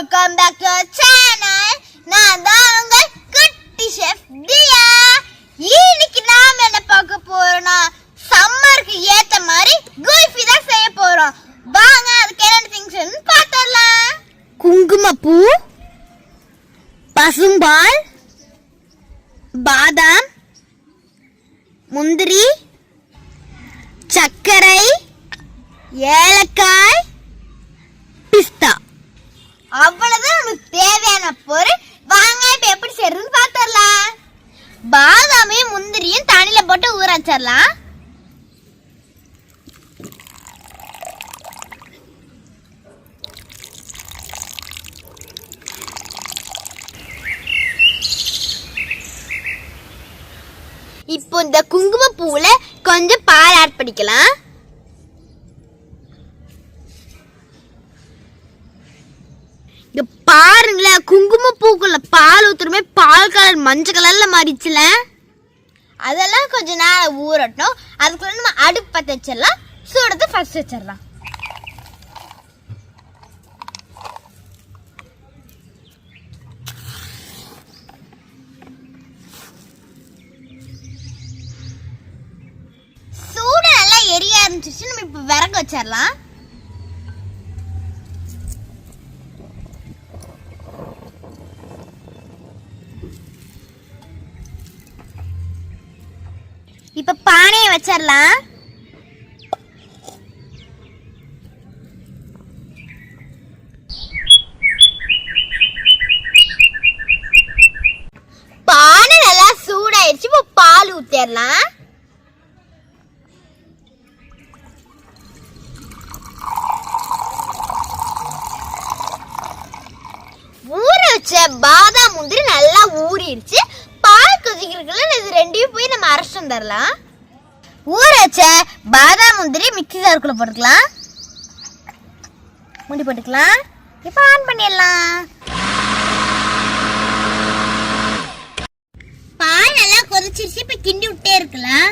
Welcome back to our channel. நான் தான் உங்கள் குட்டி ஷெஃப் தியா. இன்னைக்கு நாம என்ன பார்க்க போறோம்னா சம்மருக்கு ஏத்த மாதிரி குல்ஃபி தான் செய்ய போறோம். வாங்க அதுக்கு என்ன திங்ஸ் பார்த்தறலாம். குங்குமப்பூ, பசும்பால், பாதாம், முந்திரி, சர்க்கரை, ஏலக்காய், பிஸ்தா. அவ்வளவுதான் நமக்கு தேவையான பொருள். வாங்க இப்ப எப்படி செய்யறதுன்னு பார்த்தரலாம். பாதாமையும் முந்திரியும் தண்ணியில போட்டு ஊற வச்சிடலாம். இப்போ இந்த குங்குமப்பூல கொஞ்சம் பால் ஆட் பண்ணிக்கலாம். இங்க பாருங்களேன், குங்குமப்பூக்குள்ள பால் ஊத்துறமே பால் கலர் மஞ்சள் கலர்ல மாறிச்சுல. அதெல்லாம் கொஞ்ச நேரம் ஊறட்டும். அதுக்குள்ள நம்ம அடுப்பு பற்ற வச்சிடலாம். சூடத்தை ஃபர்ஸ்ட் வச்சிடலாம். சூடு நல்லா எரிய ஆரம்பிச்சிச்சு. நம்ம இப்ப விறகு வச்சிடலாம். இப்ப பானையை வச்சிடலாம். பானை நல்லா சூடாயிருச்சு. இப்ப பால் ஊத்திடலாம். ஊற வச்ச பாதாம் முந்திரி நல்லா ஊறிடுச்சு. பால் கொதிக்கிறதுக்குள்ள இது ரெண்டையும் போய் நம்ம அரைச்சு வந்துடலாம். ஊற வச்ச பாதாம் முந்திரி மிக்ஸி ஜாருக்குள்ள போட்டுக்கலாம். மூடி போட்டுக்கலாம். இப்போ ஆன் பண்ணிடலாம். பால் நல்லா கொதிச்சிருச்சு. இப்போ கிண்டி விட்டே இருக்கலாம்.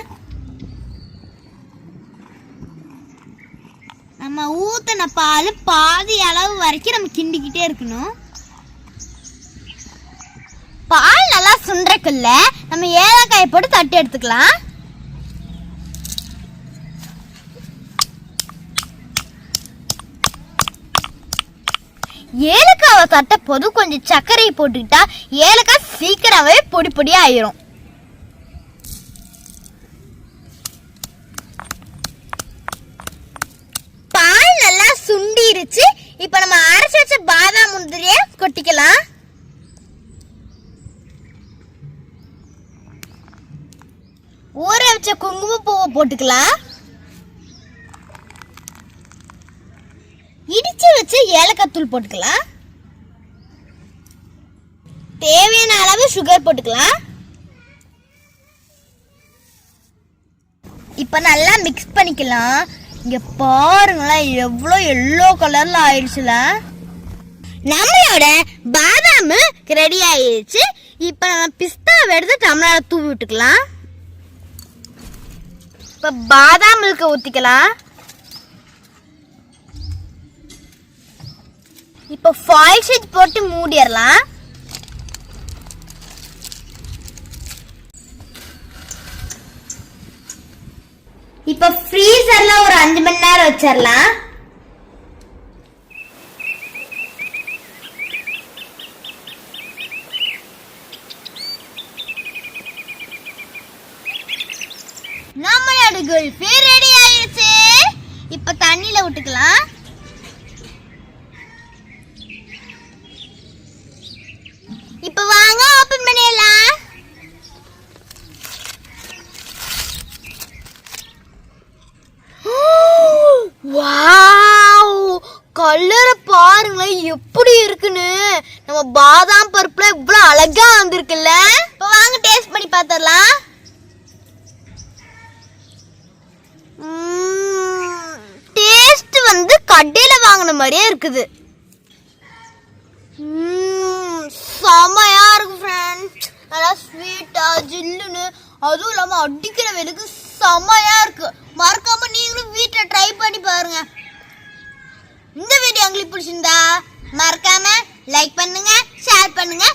நம்ம ஊத்தின பால் பாதி அளவு வரைக்கும் நம்ம கிண்டிக்கிட்டே இருக்கணும். பால் நல்லா சுண்டறக்குள்ள நம்ம ஏலக்காய் போட்டு தட்டி எடுத்துக்கலாம். ஏலக்காவை தட்ட போது கொஞ்சம் சர்க்கரையை போட்டுக்கிட்டா ஏலக்காய் சீக்கிரமே பொடி பொடியா ஆயிரும். பால் நல்லா சுண்டிருச்சு. இப்ப நம்ம அரைச்சு வச்ச பாதாம் முந்திரிய கொட்டிக்கலாம். ஊற வச்ச குங்குமப்பூவை போட்டுக்கலாம். இடிச்சு வச்ச ஏலக்காய் தூள் போட்டுக்கலாம். தேவையான அளவு சுகர் போட்டுக்கலாம். இப்ப நல்லா மிக்ஸ் பண்ணிக்கலாம். இங்க பாருங்களேன், எவ்வளோ எல்லோ கலர்ல ஆயிடுச்சுல. நம்மளோட பாதாம் ரெடி ஆயிடுச்சு. இப்ப நம்ம பிஸ்தாவை எடுத்து டம்ளர்ல தூவி விட்டுக்கலாம். இப்ப பாதாம் மில்க ஊத்திக்கலாம். இப்ப ஃபாயில் ஷீட் போட்டு மூடிடலாம். இப்ப ஃப்ரீசர்ல ஒரு 5 மணி நேரம் வச்சிடலாம். நம்மளோட குல்ஃபி ரெடி ஆயிடுச்சு. இப்ப தண்ணியில விட்டுக்கலாம். இப்ப வாங்க ஓபன் பண்ணிடலாம். வாவ், கலரை பாருங்களேன் எப்படி இருக்குன்னு. நம்ம பாதாம் பருப்புல இவ்வளவு அழகா வந்திருக்குல்ல. இப்ப வாங்க டேஸ்ட் பண்ணி பார்த்தரலாம். டேஸ்ட் வந்து கடையில வாங்கின மாதிரியே இருக்குது. செமையா இருக்கு ஃப்ரெண்ட்ஸ். நல்லா ஸ்வீட்டா ஜில்லுன்னு, அதுவும் இல்லாம அடிக்கிற வெளுக்கு செமையா இருக்கு. மறக்காம நீங்களும் வீட்டுல ட்ரை பண்ணி பாருங்க. இந்த வீடியோ உங்களுக்கு பிடிச்சிருந்தா மறக்காம லைக் பண்ணுங்க, ஷேர் பண்ணுங்க,